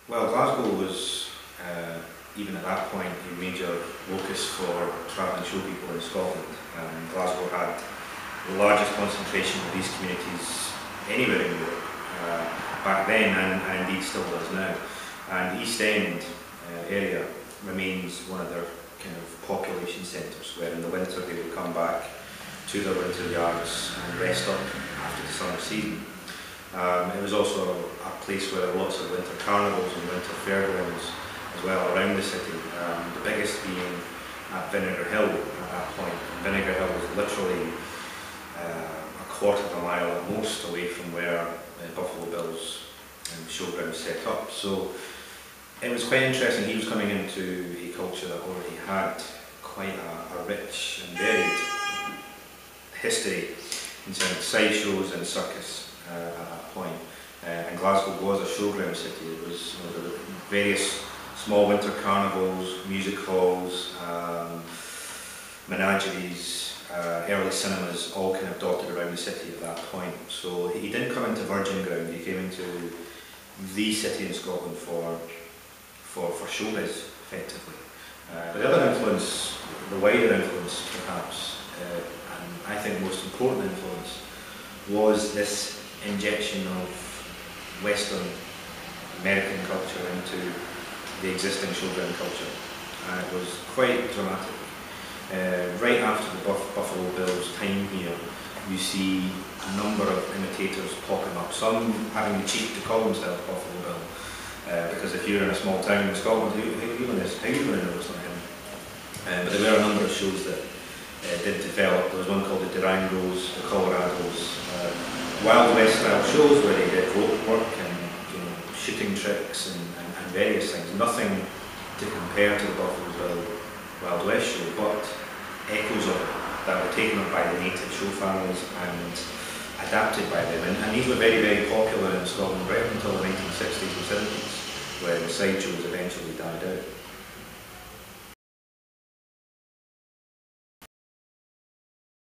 Well, Glasgow was, even at that point, a major locus for travelling show people in Scotland. Glasgow had the largest concentration of these communities anywhere in Europe back then, and indeed still does now. And the East End area remains one of their kind of population centres, where in the winter they would come back to their winter yards and rest up after the summer season. It was also a place where lots of winter carnivals and winter fairgrounds as well around the city, the biggest being at Vinegar Hill at that point. Vinegar Hill was literally a quarter of a mile at most away from where Buffalo Bill's showground set up. So it was quite interesting. He was coming into a culture that already had quite a rich and varied history in terms of sideshows and circus at that point. And Glasgow was a showground city. It was, there were various small winter carnivals, music halls, menageries, early cinemas, all kind of dotted around the city at that point. So he didn't come into virgin ground, he came into the city in Scotland for showbiz, effectively. But the other influence, the wider influence perhaps, and I think most important influence, was this injection of Western American culture into the existing showground culture. And it was quite dramatic. Right after the Buffalo Bill's time here, you see a number of imitators popping up, some having the cheek to call themselves Buffalo Bill. Because if you're in a small town in Scotland, how are you going to know it's not him? But there were a number of shows that did develop. There was one called the Durangos, the Colorados, Wild West style shows where they did rope work and shooting tricks and various things. Nothing to compare to the Buffalo Bill Wild West show, but echoes of it that were taken up by the native show families and adapted by them. And these were very, very popular in Scotland right up until the 1960s and 70s, when sideshows eventually died out.